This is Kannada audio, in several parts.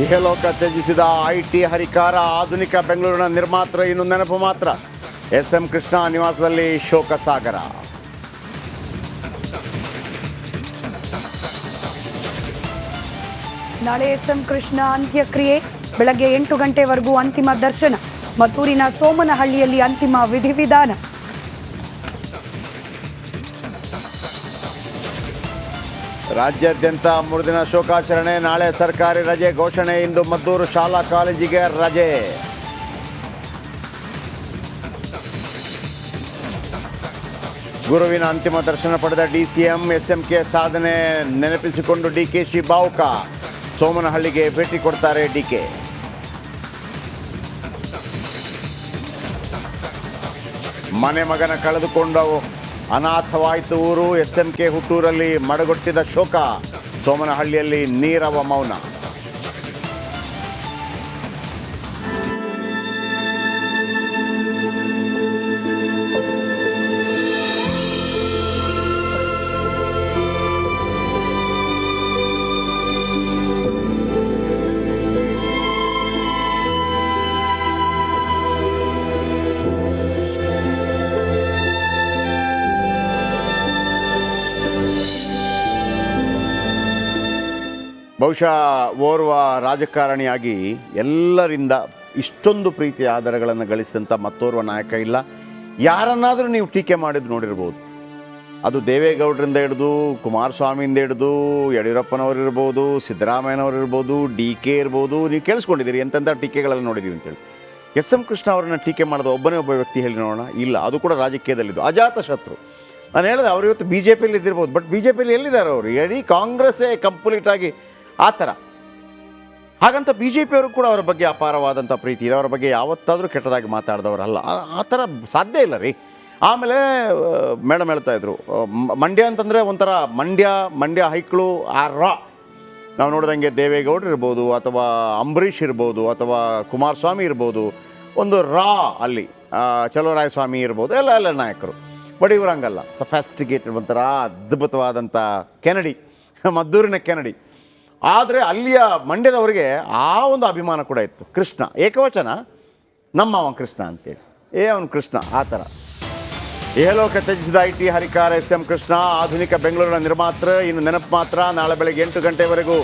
ಇಹಲೋಕ ತ್ಯಜಿಸಿದ ಐಟಿ ಹರಿಕಾರ, ಆಧುನಿಕ ಬೆಂಗಳೂರಿನ ನಿರ್ಮಾತೃ ಇನ್ನು ನೆನಪು ಮಾತ್ರ. ಎಸ್.ಎಂ. ಕೃಷ್ಣ ನಿವಾಸದಲ್ಲಿ ಶೋಕ ಸಾಗರ. ನಾಳೆ ಎಸ್.ಎಂ. ಕೃಷ್ಣ ಅಂತ್ಯಕ್ರಿಯೆ. ಬೆಳಗ್ಗೆ 8 ಗಂಟೆವರೆಗೂ ಅಂತಿಮ ದರ್ಶನ. ಮದ್ದೂರಿನ ಸೋಮನಹಳ್ಳಿಯಲ್ಲಿ ಅಂತಿಮ ವಿಧಿವಿಧಾನ. ರಾಜ್ಯಾದ್ಯಂತ 3 ದಿನ ಶೋಕಾಚರಣೆ. ನಾಳೆ ಸರ್ಕಾರಿ ರಜೆ ಘೋಷಣೆ. ಇಂದು ಮದ್ದೂರು ಶಾಲಾ ಕಾಲೇಜಿಗೆ ರಜೆ. ಗುರುವಿನ ಅಂತಿಮ ದರ್ಶನ ಪಡೆದ ಡಿಸಿಎಂ. ಎಸ್ಎಂಕೆ ಸಾಧನೆ ನೆನಪಿಸಿಕೊಂಡು ಡಿಕೆಶಿ ಭಾವುಕ. ಸೋಮನಹಳ್ಳಿಗೆ ಭೇಟಿ ಕೊಡ್ತಾರೆ ಡಿಕೆ. ಮನೆ ಮಗನ ಕಳೆದುಕೊಂಡು ಅನಾಥವಾಯಿತು ಊರು. ಎಸ್ಎಂಕೆ ಹುಟ್ಟೂರಲ್ಲಿ ಮಡಗೊಟ್ಟಿದ ಶೋಕ. ಸೋಮನಹಳ್ಳಿಯಲ್ಲಿ ನೀರವ ಮೌನ. ಬಹುಶಃ ಓರ್ವ ರಾಜಕಾರಣಿಯಾಗಿ ಎಲ್ಲರಿಂದ ಇಷ್ಟೊಂದು ಪ್ರೀತಿ ಆಧಾರಗಳನ್ನು ಗಳಿಸಿದಂಥ ಮತ್ತೋರ್ವ ನಾಯಕ ಇಲ್ಲ. ಯಾರನ್ನಾದರೂ ನೀವು ಟೀಕೆ ಮಾಡಿದ್ದು ನೋಡಿರ್ಬೋದು. ಅದು ದೇವೇಗೌಡರಿಂದ ಹಿಡಿದು, ಕುಮಾರಸ್ವಾಮಿಯಿಂದ ಹಿಡಿದು, ಯಡಿಯೂರಪ್ಪನವರು ಇರ್ಬೋದು, ಸಿದ್ದರಾಮಯ್ಯನವರು ಇರ್ಬೋದು, ಡಿ ಕೆ ಇರ್ಬೋದು. ನೀವು ಕೇಳಿಸ್ಕೊಂಡಿದ್ದೀರಿ ಎಂತೆಂಥ ಟೀಕೆಗಳೆಲ್ಲ ನೋಡಿದ್ದೀವಿ ಅಂತೇಳಿ. ಎಸ್.ಎಂ. ಕೃಷ್ಣ ಅವರನ್ನು ಟೀಕೆ ಮಾಡೋದು ಒಬ್ಬ ವ್ಯಕ್ತಿ ಹೇಳಿ ನೋಡೋಣ. ಇಲ್ಲ, ಅದು ಕೂಡ ರಾಜಕೀಯದಲ್ಲಿದ್ದು ಅಜಾತ ಶತ್ರು. ನಾನು ಹೇಳಿದೆ, ಅವರು ಇವತ್ತು ಬಿ ಜೆ ಪಿಯಲ್ಲಿ ಇದ್ದಿರ್ಬೋದು, ಬಟ್ ಬಿ ಜೆ ಪಿಯಲ್ಲಿ ಎಲ್ಲಿದ್ದಾರೆ ಅವರು? ಇಡೀ ಕಾಂಗ್ರೆಸ್ಸೇ ಕಂಪ್ಲೀಟಾಗಿ ಆ ಥರ. ಹಾಗಂತ ಬಿ ಜೆ ಪಿಯವರು ಕೂಡ ಅವರ ಬಗ್ಗೆ ಅಪಾರವಾದಂಥ ಪ್ರೀತಿ ಇದೆ. ಅವರ ಬಗ್ಗೆ ಯಾವತ್ತಾದರೂ ಕೆಟ್ಟದಾಗಿ ಮಾತಾಡಿದವರಲ್ಲ. ಆ ಥರ ಸಾಧ್ಯ ಇಲ್ಲ ರೀ. ಆಮೇಲೆ ಮೇಡಮ್ ಹೇಳ್ತಾಯಿದ್ರು, ಮಂಡ್ಯ ಅಂತಂದರೆ ಒಂಥರ ಮಂಡ್ಯ ಹೈಕ್ಳು ಆ ರಾ. ನಾವು ನೋಡಿದಂಗೆ ದೇವೇಗೌಡರು ಇರ್ಬೋದು, ಅಥವಾ ಅಂಬರೀಷ್ ಇರ್ಬೋದು, ಅಥವಾ ಕುಮಾರಸ್ವಾಮಿ ಇರ್ಬೋದು, ಒಂದು ರಾ ಅಲ್ಲಿ ಚಲುವರಾಯಸ್ವಾಮಿ ಇರ್ಬೋದು, ಎಲ್ಲ ನಾಯಕರು. ಬಟ್ ಇವರು ಹಂಗಲ್ಲ, ಸಫ್ಯಾಸ್ಟಿಕೇಟೆಡ್, ಒಂಥರ ಅದ್ಭುತವಾದಂಥ ಕೆನಡಿ, ಮದ್ದೂರಿನ ಕೆನಡಿ. ಆದರೆ ಅಲ್ಲಿಯ ಮಂಡ್ಯದವರಿಗೆ ಆ ಒಂದು ಅಭಿಮಾನ ಕೂಡ ಇತ್ತು. ಕೃಷ್ಣ ಏಕವಚನ, ನಮ್ಮವ ಕೃಷ್ಣ ಅಂತೇಳಿ, ಅವನು ಕೃಷ್ಣ ಆ ಥರ. ಇಹಲೋಕ ತ್ಯಜಿಸಿದ ಐಟಿ ಹರಿಕಾರ ಎಸ್.ಎಂ. ಕೃಷ್ಣ, ಆಧುನಿಕ ಬೆಂಗಳೂರಿನ ನಿರ್ಮಾತೃ ಇನ್ನು ನೆನಪು ಮಾತ್ರ. ನಾಳೆ ಬೆಳಗ್ಗೆ 8 ಗಂಟೆವರೆಗೂ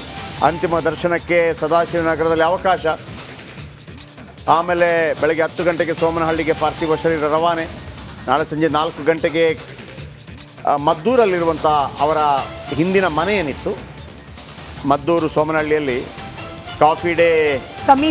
ಅಂತಿಮ ದರ್ಶನಕ್ಕೆ ಸದಾಶಿವನಗರದಲ್ಲಿ ಅವಕಾಶ. ಆಮೇಲೆ ಬೆಳಗ್ಗೆ 10 ಗಂಟೆಗೆ ಸೋಮನಹಳ್ಳಿಗೆ ಪಾರ್ಥಿವ ಶರೀರ ರವಾನೆ. ನಾಳೆ ಸಂಜೆ 4 ಗಂಟೆಗೆ ಮದ್ದೂರಲ್ಲಿರುವಂಥ ಅವರ ಹಿಂದಿನ ಮನೆ ಏನಿತ್ತು, ಮದ್ದೂರು ಸೋಮನಹಳ್ಳಿಯಲ್ಲಿ ಕಾಫಿ ಡೇ ಸಮೀಪ